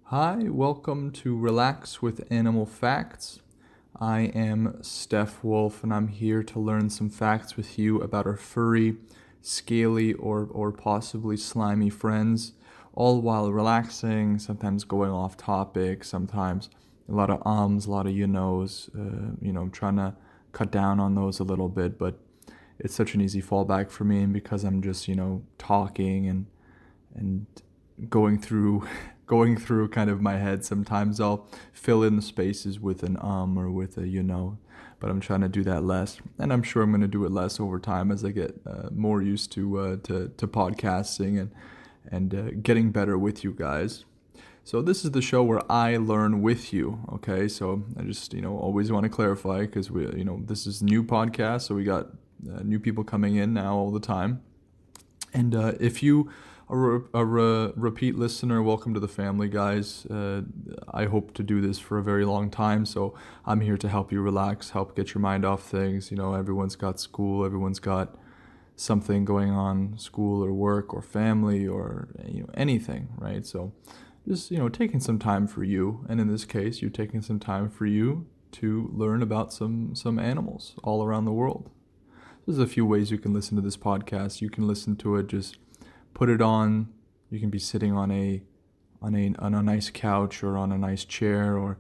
Hi, welcome to Relax with Animal Facts. I am Steph Wolf, and I'm here to learn some facts with you about our furry, scaly, or possibly slimy friends, all while relaxing, sometimes going off topic, sometimes a lot of ums, a lot of you knows, trying to cut down on those a little bit, but it's such an easy fallback for me, and because I'm just, talking and going through going through kind of my head, sometimes I'll fill in the spaces with an or with a but I'm trying to do that less, and I'm sure I'm going to do it less over time as I get more used to podcasting and getting better with you guys. So this is the show where I learn with you. Okay, so I just always want to clarify, because this is new podcast, so we got new people coming in now all the time. And if you are a repeat listener, welcome to the family, guys. I hope to do this for a very long time, so I'm here to help you relax, help get your mind off things. Everyone's got school, everyone's got something going on, school or work or family or anything, right? So just taking some time for you, and in this case, you're taking some time for you to learn about some animals all around the world. There's a few ways you can listen to this podcast. You can listen to it, just put it on. You can be sitting on a nice couch or on a nice chair, or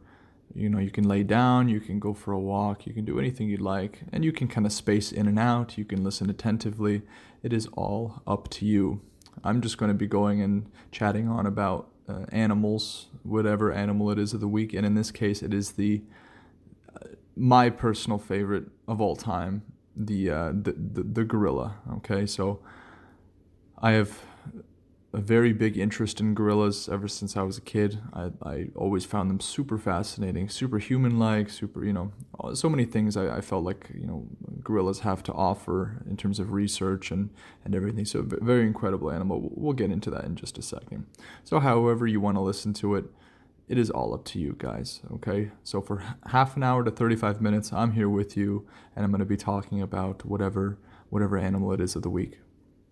you can lay down, you can go for a walk, you can do anything you'd like, and you can kind of space in and out. You can listen attentively. It is all up to you. I'm just going to be going and chatting on about animals, whatever animal it is of the week, and in this case, it is my personal favorite of all time, the gorilla. Okay, so I have a very big interest in gorillas ever since I was a kid. I always found them super fascinating, super human-like, so many things I felt like gorillas have to offer in terms of research and everything. So very incredible animal. We'll get into that in just a second. So however you want to listen to it, it is all up to you guys, okay? So for half an hour to 35 minutes, I'm here with you, and I'm going to be talking about whatever animal it is of the week.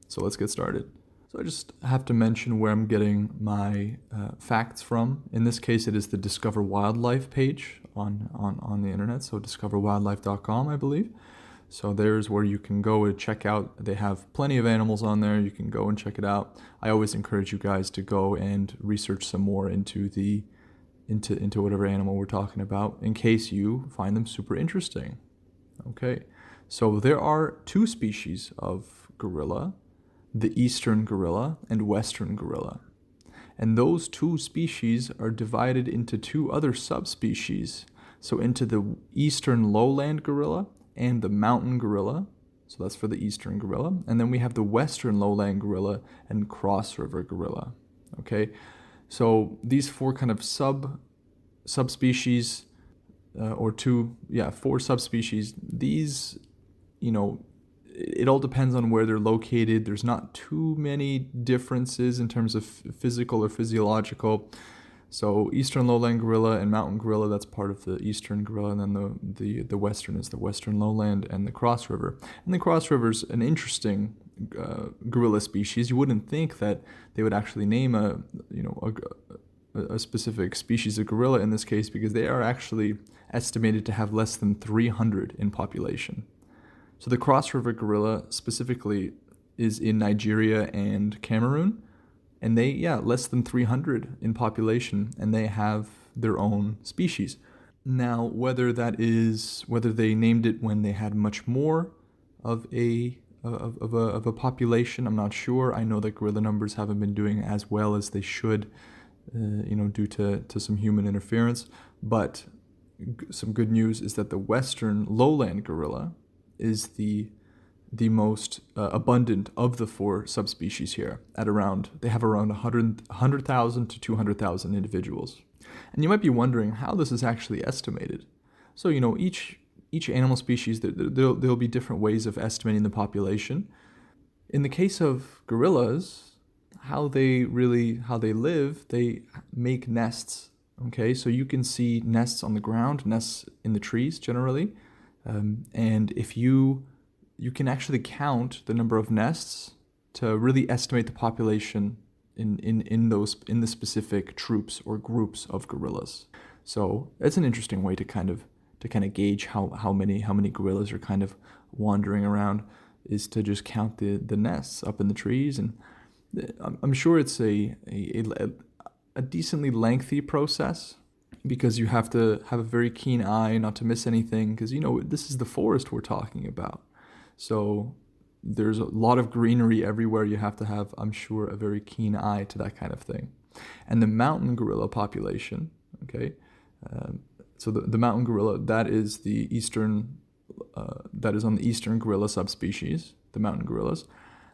So let's get started. So I just have to mention where I'm getting my facts from. In this case, it is the Discover Wildlife page on the internet, so discoverwildlife.com, I believe. So there's where you can go and check out. They have plenty of animals on there. You can go and check it out. I always encourage you guys to go and research some more into whatever animal we're talking about, in case you find them super interesting. Okay, so there are two species of gorilla, the eastern gorilla and western gorilla. And those two species are divided into two other subspecies. So into the eastern lowland gorilla and the mountain gorilla. So that's for the eastern gorilla. And then we have the western lowland gorilla and cross river gorilla. Okay, so these four kind of subspecies, four subspecies. These, it all depends on where they're located. There's not too many differences in terms of physical or physiological. So eastern lowland gorilla and mountain gorilla, that's part of the eastern gorilla, and then the western is the western lowland and the cross river. And the cross river is an interesting gorilla species. You wouldn't think that they would actually name a specific species of gorilla in this case, because they are actually estimated to have less than 300 in population. So the cross river gorilla specifically is in Nigeria and Cameroon, and they, less than 300 in population, and they have their own species. Now, whether they named it when they had much more of a population, I'm not sure. I know that gorilla numbers haven't been doing as well as they should, due to some human interference. But some good news is that the western lowland gorilla is the most abundant of the four subspecies here. They have around 100,000 to 200,000 individuals. And you might be wondering how this is actually estimated. So each animal species, there'll be different ways of estimating the population. In the case of gorillas, how they live, they make nests. Okay, so you can see nests on the ground, nests in the trees generally, and if you can actually count the number of nests to really estimate the population in the specific troops or groups of gorillas. So it's an interesting way to kind of gauge how many gorillas are kind of wandering around, is to just count the nests up in the trees. And I'm sure it's a decently lengthy process, because you have to have a very keen eye not to miss anything, because this is the forest we're talking about. So there's a lot of greenery everywhere. You have to have, I'm sure, a very keen eye to that kind of thing. And the mountain gorilla population, okay, so the mountain gorilla, that is on the eastern gorilla subspecies, the mountain gorillas.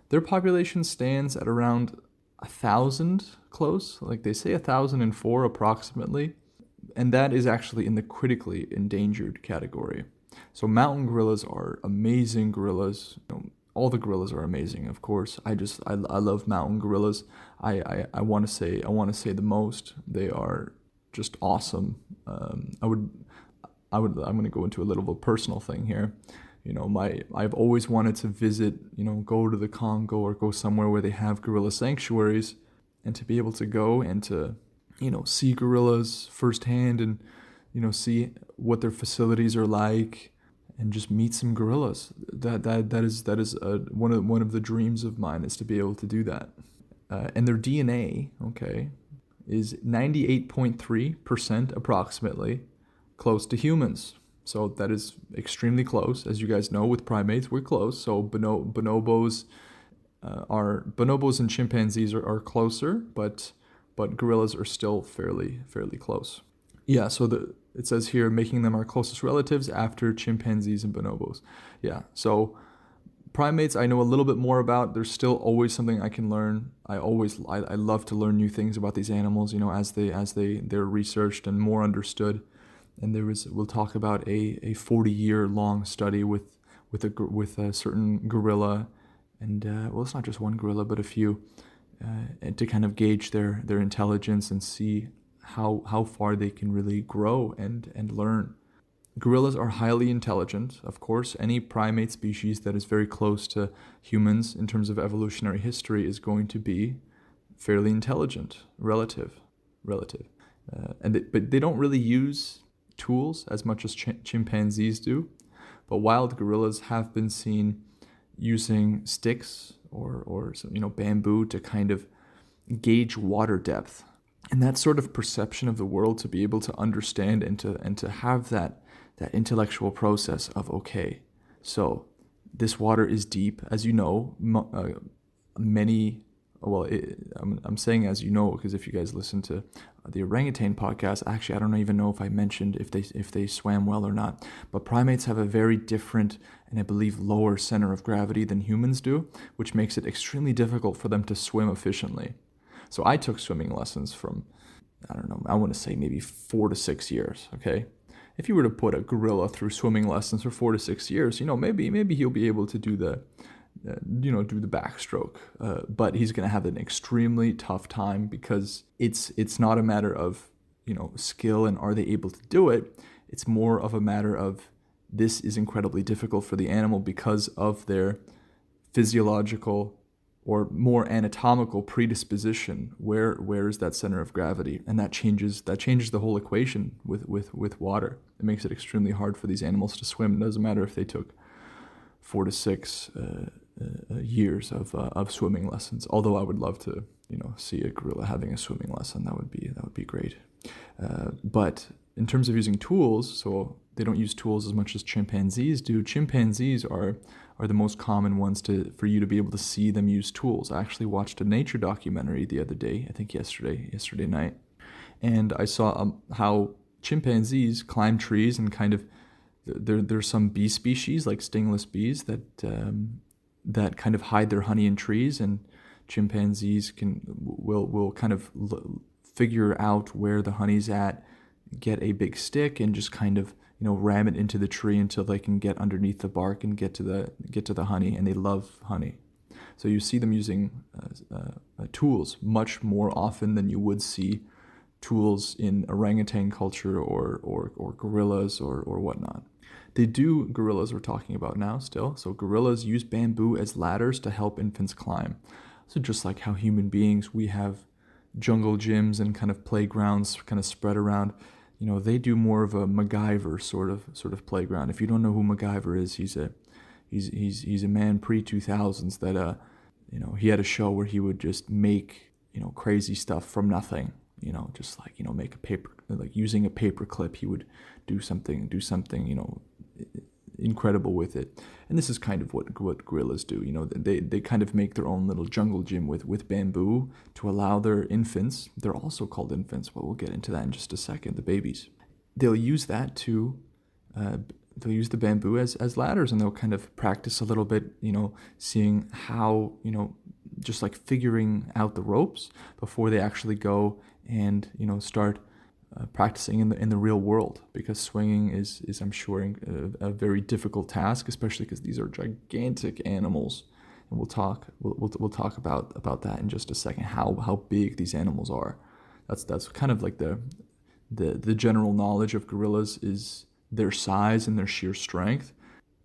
Their population stands at around 1,000 close, like they say 1,004 approximately, and that is actually in the critically endangered category. So mountain gorillas are amazing gorillas. All the gorillas are amazing, of course. I love mountain gorillas. I want to say the most. They are just awesome. I'm going to go into a little bit of a personal thing here. I've always wanted to visit, go to the Congo or go somewhere where they have gorilla sanctuaries, and to be able to go and to, see gorillas firsthand, and, see what their facilities are like, and just meet some gorillas. That is one of the dreams of mine, is to be able to do that. And their DNA, okay, is 98.3% approximately close to humans. So that is extremely close. As you guys know, with primates, we're close. So bonobos and chimpanzees are closer, but gorillas are still fairly close. Yeah, so it says here, making them our closest relatives after chimpanzees and bonobos. Yeah, so primates I know a little bit more about. There's still always something I can learn. I love to learn new things about these animals, as they're researched and more understood. And we'll talk about a 40-year long study with a certain gorilla, and it's not just one gorilla but a few, and to kind of gauge their intelligence and see how far they can really grow and learn. Gorillas are highly intelligent. Of course, any primate species that is very close to humans in terms of evolutionary history is going to be fairly intelligent, relative. But they don't really use tools as much as chimpanzees do. But wild gorillas have been seen using sticks or bamboo to kind of gauge water depth. And that sort of perception of the world, to be able to understand and to have that intellectual process of, okay, so this water is deep, as you know. I'm saying as you know, because if you guys listen to the orangutan podcast, actually I don't even know if I mentioned if they swam well or not, but primates have a very different and I believe lower center of gravity than humans do, which makes it extremely difficult for them to swim efficiently. So I took swimming lessons from, I don't know, I want to say maybe 4 to 6 years, okay? If you were to put a gorilla through swimming lessons for 4 to 6 years, maybe he'll be able to do the backstroke, but he's going to have an extremely tough time, because it's not a matter of, skill and are they able to do it. It's more of a matter of, this is incredibly difficult for the animal because of their physiological or more anatomical predisposition. Where is that center of gravity? And that changes the whole equation with water. It makes it extremely hard for these animals to swim. It doesn't matter if they took 4 to 6 years of swimming lessons. Although I would love to, see a gorilla having a swimming lesson. That would be great. But in terms of using tools, so they don't use tools as much as chimpanzees do. Chimpanzees are the most common ones for you to be able to see them use tools. I actually watched a nature documentary the other day, I think yesterday night, and I saw how chimpanzees climb trees, and kind of there's some bee species like stingless bees that kind of hide their honey in trees, and chimpanzees will kind of figure out where the honey's at, get a big stick and just kind of ram it into the tree until they can get underneath the bark and get to the honey. And they love honey, so you see them using tools much more often than you would see tools in orangutan culture or gorillas or whatnot. Gorillas we're talking about now still. So gorillas use bamboo as ladders to help infants climb. So just like how human beings, we have jungle gyms and kind of playgrounds kind of spread around, they do more of a MacGyver sort of playground. If you don't know who MacGyver is, he's a man pre-2000s that he had a show where he would just make crazy stuff from nothing. Just like make a paper, like using a paper clip, he would do something incredible with it. And this is kind of what gorillas do. They kind of make their own little jungle gym with bamboo to allow their infants, they're also called infants, but we'll get into that in just a second, the babies. They'll use that to they'll use the bamboo as ladders, and they'll kind of practice a little bit, seeing how, just like figuring out the ropes before they actually go and start practicing in the real world, because swinging is I'm sure a very difficult task, especially because these are gigantic animals, and we'll talk about that in just a second, how big these animals are. That's kind of like the general knowledge of gorillas is their size and their sheer strength,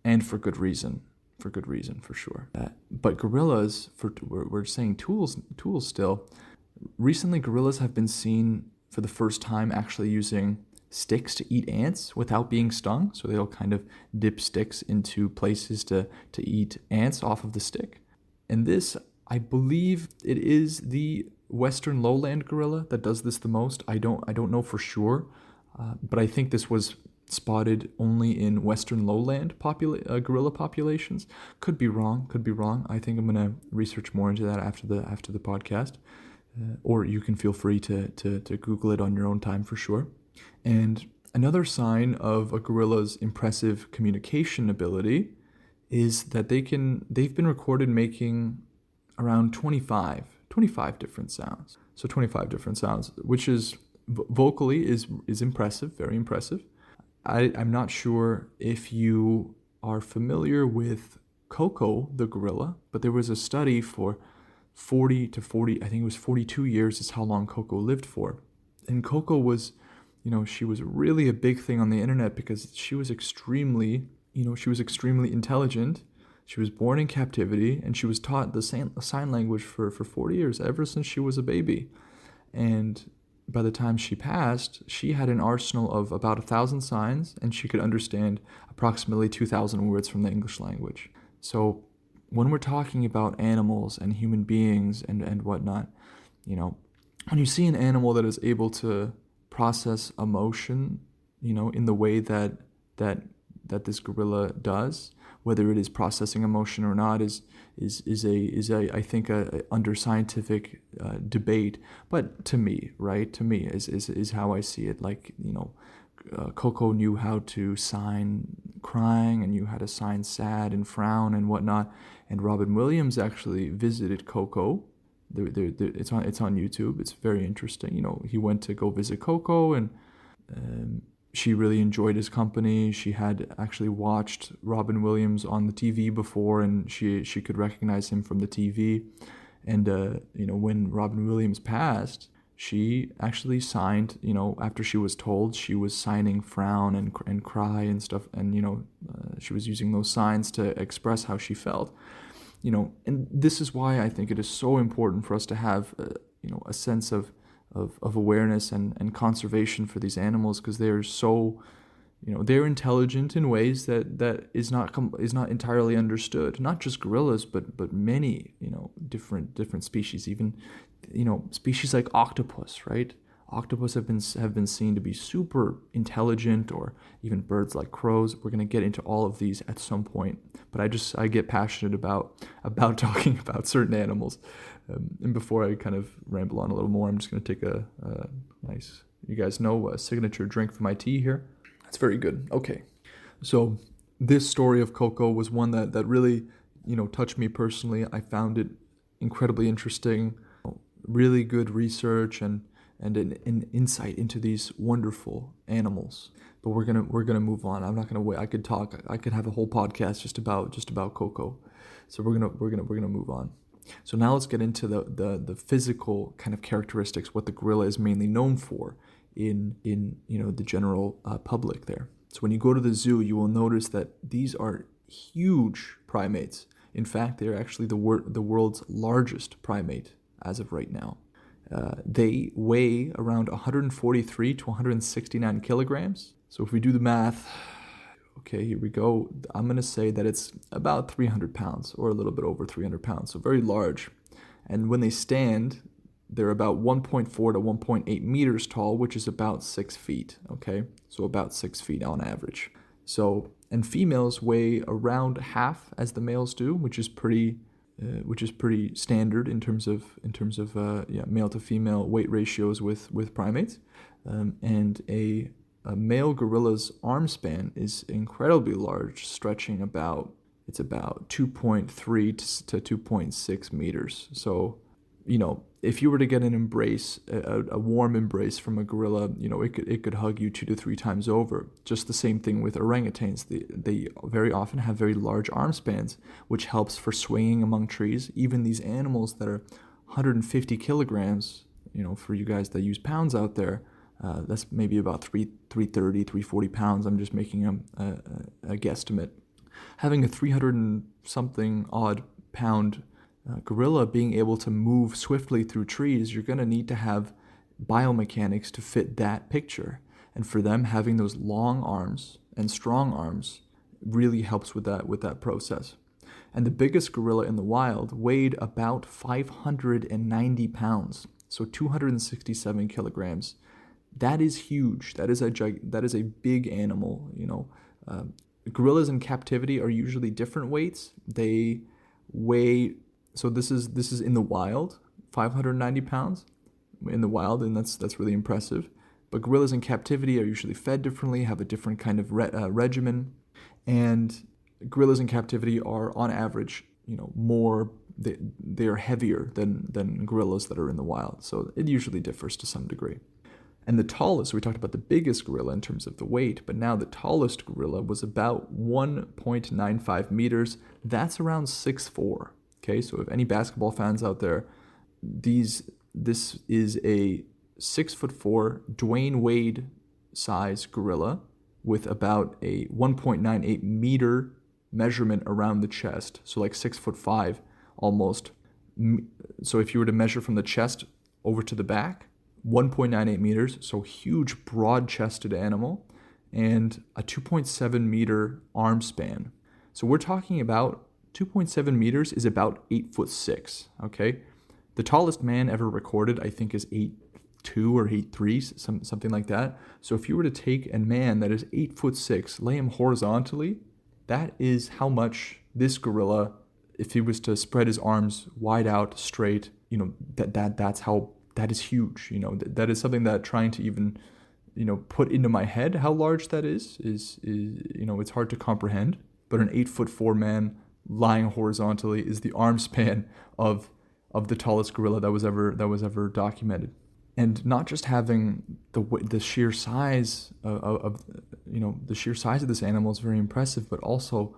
and for good reason for sure. But gorillas, we're saying tools still. Recently, gorillas have been seen for the first time actually using sticks to eat ants without being stung. So they'll kind of dip sticks into places to eat ants off of the stick. And this, I believe it is the Western lowland gorilla that does this the most. I don't know for sure, but I think this was spotted only in Western lowland gorilla populations. Could be wrong. I think I'm gonna research more into that after the podcast. Or you can feel free to Google it on your own time for sure. And another sign of a gorilla's impressive communication ability is that they've been recorded making around 25 different sounds. So 25 different sounds, which is vocally is impressive, very impressive. I'm not sure if you are familiar with Koko the gorilla, but there was a study for 40 to 40, I think it was 42 years is how long Koko lived for. And Koko was, she was really a big thing on the internet because she was extremely intelligent. She was born in captivity, and she was taught the sign language for 40 years, ever since she was a baby. And by the time she passed, she had an arsenal of about 1,000 signs, and she could understand approximately 2,000 words from the English language. So when we're talking about animals and human beings and whatnot, when you see an animal that is able to process emotion, in the way that this gorilla does, whether it is processing emotion or not is I think a under scientific debate. But to me is how I see it. Like, Koko knew how to sign crying and knew how to sign sad and frown and whatnot. And Robin Williams actually visited Koko. It's on YouTube. It's very interesting. He went to go visit Koko, and she really enjoyed his company. She had actually watched Robin Williams on the TV before, and she could recognize him from the TV. And when Robin Williams passed, she actually signed, after she was told, she was signing frown and cry and stuff, and she was using those signs to express how she felt. And this is why I think it is so important for us to have a sense of awareness and conservation for these animals, because they're so, they're intelligent in ways that is not entirely understood. Not just gorillas, but many different species, even species like octopus, right? Octopus have been seen to be super intelligent, or even birds like crows. We're going to get into all of these at some point, but I get passionate about talking about certain animals. And before I kind of ramble on a little more, I'm just going to take a nice, you guys know, a signature drink for my tea here. That's very good. Okay, so this story of Koko was one that really touched me personally. I found it incredibly interesting, really good research and an insight into these wonderful animals. But we're gonna move on. I'm not gonna wait. I could have a whole podcast just about Koko. So we're gonna move on. So now let's get into the physical kind of characteristics, what the gorilla is mainly known for in the general public there. So when you go to the zoo, you will notice that these are huge primates. In fact, they're actually the world's largest primate as of right now. They weigh around 143 to 169 kilograms. So if we do the math, okay, here we go. I'm going to say that it's about 300 pounds or a little bit over 300 pounds. So very large. And when they stand, they're about 1.4 to 1.8 meters tall, which is about 6 feet. Okay, so about 6 feet on average. So, and females weigh around half as the males do, which is pretty standard in terms of male to female weight ratios with primates. And a male gorilla's arm span is incredibly large, stretching about 2.3 to 2.6 meters. So, if you were to get an embrace, a warm embrace from a gorilla, it could hug you 2 to 3 times over. Just the same thing with orangutans. They very often have very large arm spans, which helps for swinging among trees. Even these animals that are 150 kilograms, for you guys that use pounds out there, that's maybe about 330, 340 pounds. I'm just making a guesstimate. Having a 300 and something odd pound gorilla being able to move swiftly through trees, you're going to need to have biomechanics to fit that picture. And for them, having those long arms and strong arms really helps with that process. And the biggest gorilla in the wild weighed about 590 pounds, so 267 kilograms. That is huge. That is a big animal. Gorillas in captivity are usually different weights. They weigh. So this is in the wild, 590 pounds in the wild, and that's really impressive. But gorillas in captivity are usually fed differently, have a different kind of regimen, and gorillas in captivity are on average, more. They are heavier than gorillas that are in the wild. So it usually differs to some degree. And the tallest, we talked about the biggest gorilla in terms of the weight, but now the tallest gorilla was about 1.95 meters. That's around 6'4". Okay, so if any basketball fans out there, this is a 6'4" Dwayne Wade size gorilla with about a 1.98 meter measurement around the chest, so like 6'5" almost. So if you were to measure from the chest over to the back, 1.98 meters, so huge, broad-chested animal, and a 2.7 meter arm span. So we're talking about 2.7 meters is about 8'6", okay? The tallest man ever recorded, I think, is 8'2" or 8'3", something like that. So if you were to take a man that is 8'6", lay him horizontally, that is how much this gorilla, if he was to spread his arms wide out, straight, that is huge. That is something that trying to even, put into my head how large that is it's hard to comprehend. But an 8'4" man lying horizontally is the arm span of the tallest gorilla that was ever documented. And not just having the sheer size of the sheer size of this animal is very impressive, but also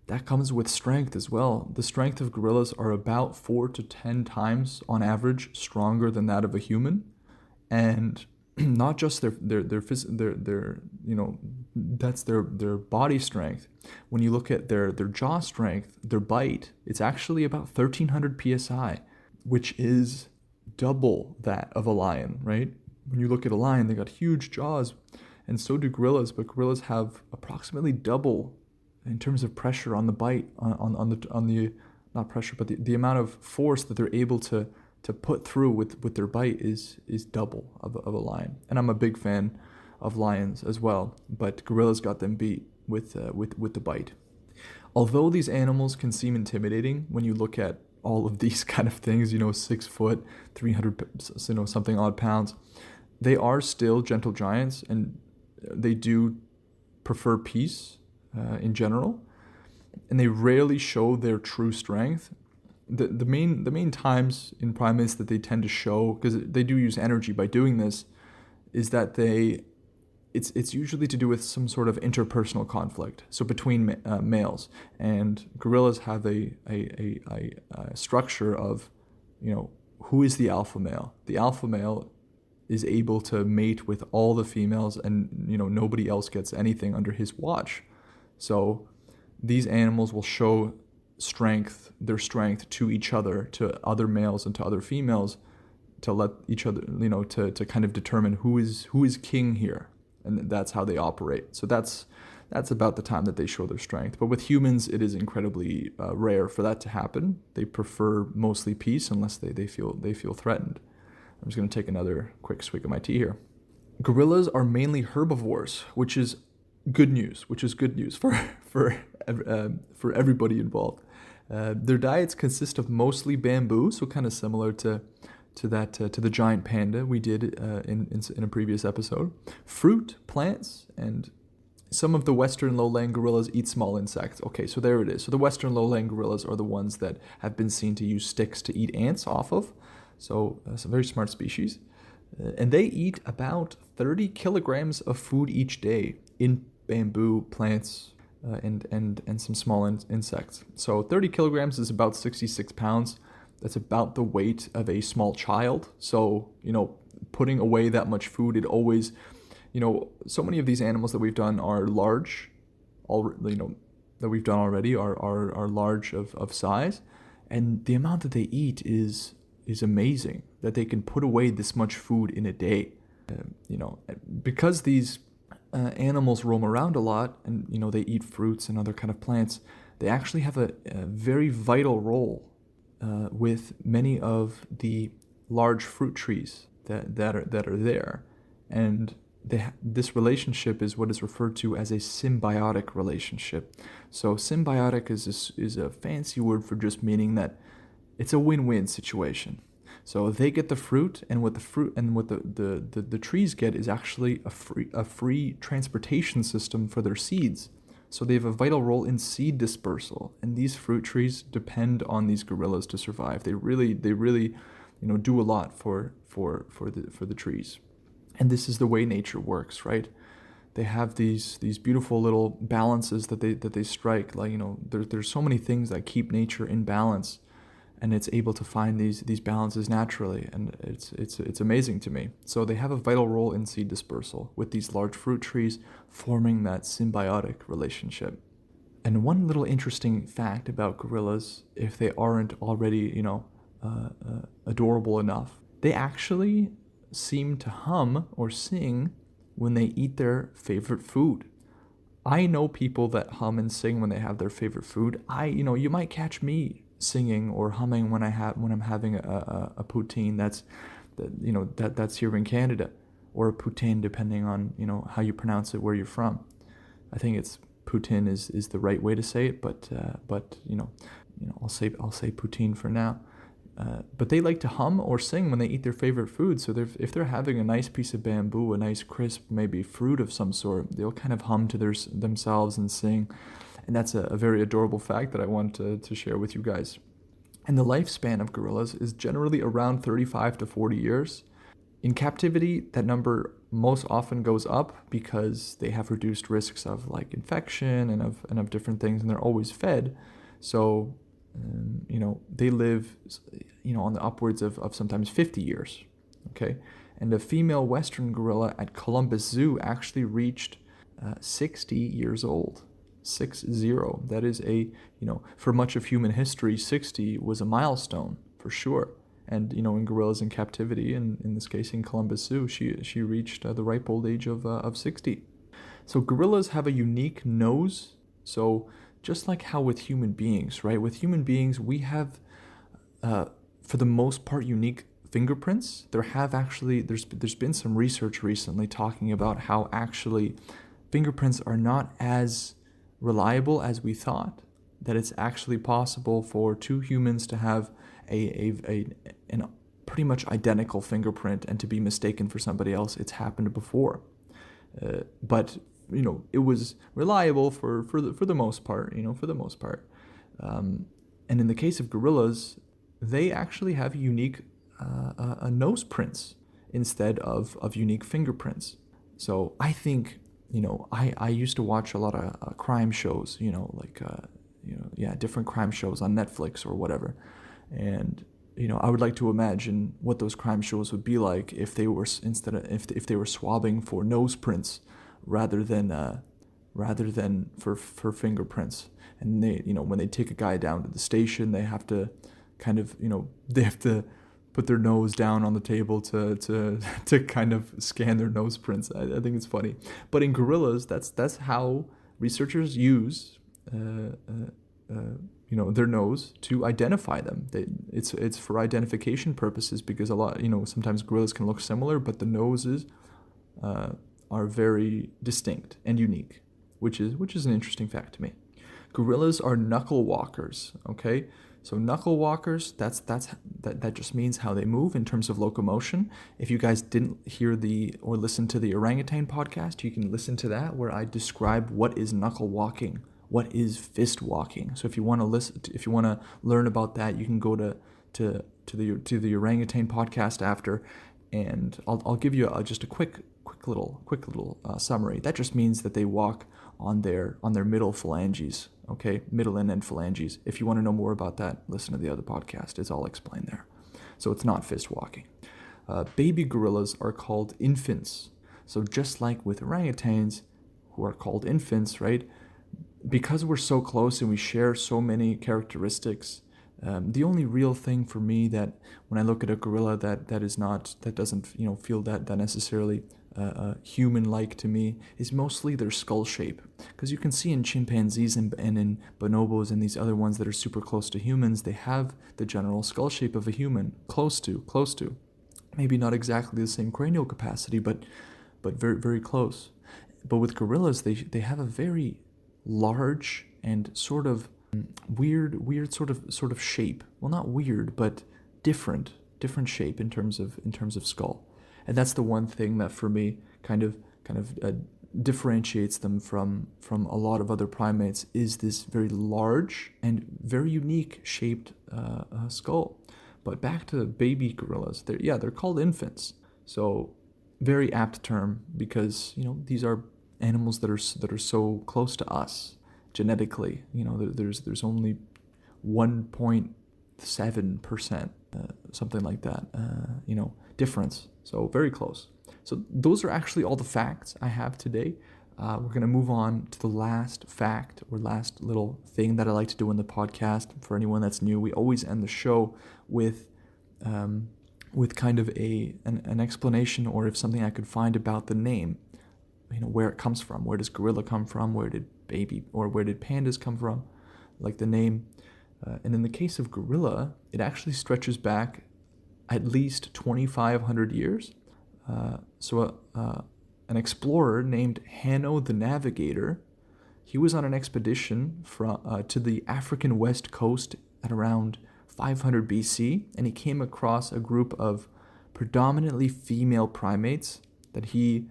that comes with strength as well. The strength of gorillas are about 4 to 10 times on average stronger than that of a human, and not just that's their body strength. When you look at their jaw strength, their bite, it's actually about 1,300 psi, which is double that of a lion, right? When you look at a lion, they got huge jaws, and so do gorillas, but gorillas have approximately double in terms of pressure on the bite, on the not pressure, but the amount of force that they're able to put through with their bite is double of a lion. And I'm a big fan of lions as well, but gorillas got them beat with the bite. Although these animals can seem intimidating when you look at all of these kind of things, 6 foot, 300 something odd pounds, they are still gentle giants, and they do prefer peace in general, and they rarely show their true strength. The main times in primates that they tend to show, because they do use energy by doing this, is that it's usually to do with some sort of interpersonal conflict. So between males, and gorillas have a structure of, who is the alpha male? The alpha male is able to mate with all the females, and nobody else gets anything under his watch. So these animals will show their strength to each other, to other males and to other females, to let each other, to kind of determine who is king here, and that's how they operate. So that's about the time that they show their strength. But with humans, it is incredibly rare for that to happen. They prefer mostly peace unless they feel threatened. I'm just going to take another quick swig of my tea here. Gorillas are mainly herbivores, which is good news. For everybody involved. Their diets consist of mostly bamboo, so kind of similar to the giant panda we did in a previous episode. Fruit, plants, and some of the western lowland gorillas eat small insects. Okay, so there it is. So the western lowland gorillas are the ones that have been seen to use sticks to eat ants off of. So it's a very smart species. And they eat about 30 kilograms of food each day in bamboo, plants, and some small insects. So 30 kilograms is about 66 pounds. That's about the weight of a small child. So, putting away that much food, it always, so many of these animals that we've done are large, that we've done already are large of size. And the amount that they eat is amazing, that they can put away this much food in a day. Because these animals roam around a lot and, they eat fruits and other kind of plants, they actually have a very vital role with many of the large fruit trees that are there. And this relationship is what is referred to as a symbiotic relationship. So symbiotic is a fancy word for just meaning that it's a win-win situation. So they get the fruit, and what the trees get is actually a free transportation system for their seeds. So they have a vital role in seed dispersal, and these fruit trees depend on these gorillas to survive. They really do a lot for the trees. And this is the way nature works, right? They have these beautiful little balances that they strike. Like, there's so many things that keep nature in balance, and it's able to find these balances naturally, and it's amazing to me. So they have a vital role in seed dispersal with these large fruit trees forming that symbiotic relationship. And one little interesting fact about gorillas, if they aren't already, adorable enough, they actually seem to hum or sing when they eat their favorite food. I know people that hum and sing when they have their favorite food. You might catch me singing or humming when I'm having a poutine that's here in Canada, or a poutine depending on how you pronounce it where you're from. I think it's poutine is the right way to say it, but I'll say poutine for now. But they like to hum or sing when they eat their favorite food. So if they're having a nice piece of bamboo, a nice crisp maybe fruit of some sort, they'll kind of hum to themselves and sing. And that's a very adorable fact that I want to share with you guys. And the lifespan of gorillas is generally around 35 to 40 years. In captivity, that number most often goes up because they have reduced risks of like infection and of different things, and they're always fed. So, they live, on the upwards of sometimes 50 years. Okay. And a female Western gorilla at Columbus Zoo actually reached 60 years old. 60. That is for much of human history, 60 was a milestone for sure. And, in gorillas in captivity, and in this case in Columbus Zoo, she reached the ripe old age of 60. So gorillas have a unique nose. So just like how with human beings, right? With human beings, we have, for the most part, unique fingerprints. There's been some research recently talking about how actually fingerprints are not as reliable as we thought, that it's actually possible for two humans to have a pretty much identical fingerprint and to be mistaken for somebody else. It's happened before, but it was reliable for the most part. And in the case of gorillas, they actually have unique nose prints instead of unique fingerprints. So I think I used to watch a lot of crime shows, different crime shows on Netflix or whatever. And, I would like to imagine what those crime shows would be like if they were if they were swabbing for nose prints rather than rather than for fingerprints. And they, when they take a guy down to the station, they have to kind of, they have to put their nose down on the table to kind of scan their nose prints. I think it's funny. But in gorillas, that's how researchers use their nose to identify them. It's for identification purposes, because a lot, sometimes gorillas can look similar, but the noses are very distinct and unique, which is an interesting fact to me. Gorillas are knuckle walkers. Okay, so knuckle walkers. That just means how they move in terms of locomotion. If you guys didn't hear or listen to the orangutan podcast, you can listen to that, where I describe what is knuckle walking, what is fist walking. So if you want to learn about that, you can go to the orangutan podcast after, and I'll give you just a quick little summary. That just means that they walk on their middle phalanges. Okay, middle and end phalanges. If you want to know more about that, listen to the other podcast. It's all explained there. So it's not fist walking. Baby gorillas are called infants. So just like with orangutans, who are called infants, right? Because we're so close and we share so many characteristics, the only real thing for me that when I look at a gorilla that doesn't feel that necessarily human-like to me is mostly their skull shape. Because you can see in chimpanzees and in bonobos and these other ones that are super close to humans, they have the general skull shape of a human, close to. Maybe not exactly the same cranial capacity, but very, very close. But with gorillas, they have a very large and sort of weird sort of shape. Well, not weird, but different shape in terms of skull. And that's the one thing that for me kind of differentiates them from a lot of other primates, is this very large and very unique shaped skull. But back to baby gorillas, they're called infants. So very apt term, because these are animals that are so close to us genetically. There's only 1.7%, something like that, difference. So very close. So those are actually all the facts I have today. We're going to move on to the last fact, or last little thing that I like to do in the podcast. For anyone that's new, we always end the show with kind of an explanation, or if something I could find about the name, where it comes from. Where does gorilla come from? Where did pandas come from? Like the name. And in the case of gorilla, it actually stretches back at least 2,500 years. So an explorer named Hanno the Navigator, he was on an expedition to the African west coast at around 500 BC, and he came across a group of predominantly female primates that he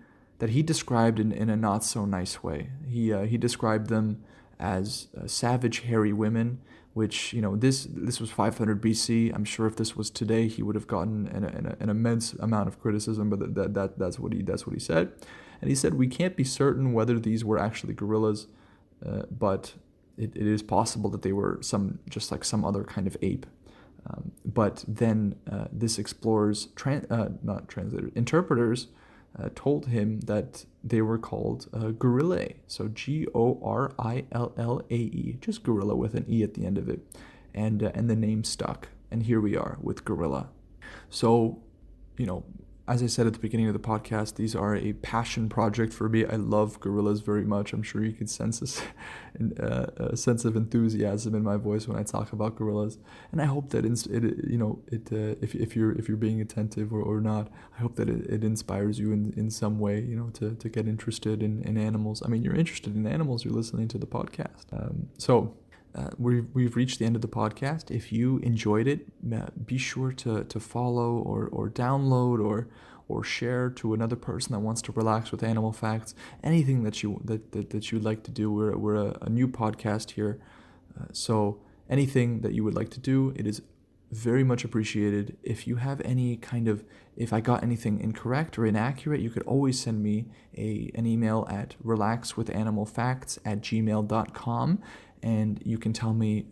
described in a not so nice way. He described them as savage, hairy women, which, this was 500 BC. I'm sure if this was today, he would have gotten an immense amount of criticism, but that's what he said. And he said, we can't be certain whether these were actually gorillas, but it is possible that they were just like some other kind of ape. But then this explorer's interpreters told him that they were called gorillae. So Gorillae, just gorilla with an E at the end of it. And the name stuck. And here we are with gorilla. So, as I said at the beginning of the podcast, these are a passion project for me. I love gorillas very much. I'm sure you can sense a sense of enthusiasm in my voice when I talk about gorillas. And I hope that if you're being attentive or not, I hope that it inspires you in some way, to get interested in animals. I mean, you're interested in animals, you're listening to the podcast. We've reached the end of the podcast. If you enjoyed it, be sure to follow or download or share to another person that wants to relax with animal facts. Anything that you'd like to do. We're a new podcast here, so anything that you would like to do, it is very much appreciated. If you have if I got anything incorrect or inaccurate, you could always send me an email at relaxwitanimalfacts@gmail.com. And you can tell me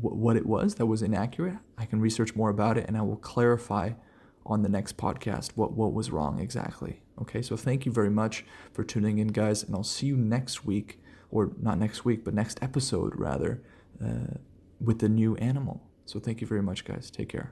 what it was that was inaccurate. I can research more about it, and I will clarify on the next podcast what was wrong exactly. Okay, so thank you very much for tuning in, guys, and I'll see you next week, or not next week, but next episode, rather, with the new animal. So thank you very much, guys. Take care.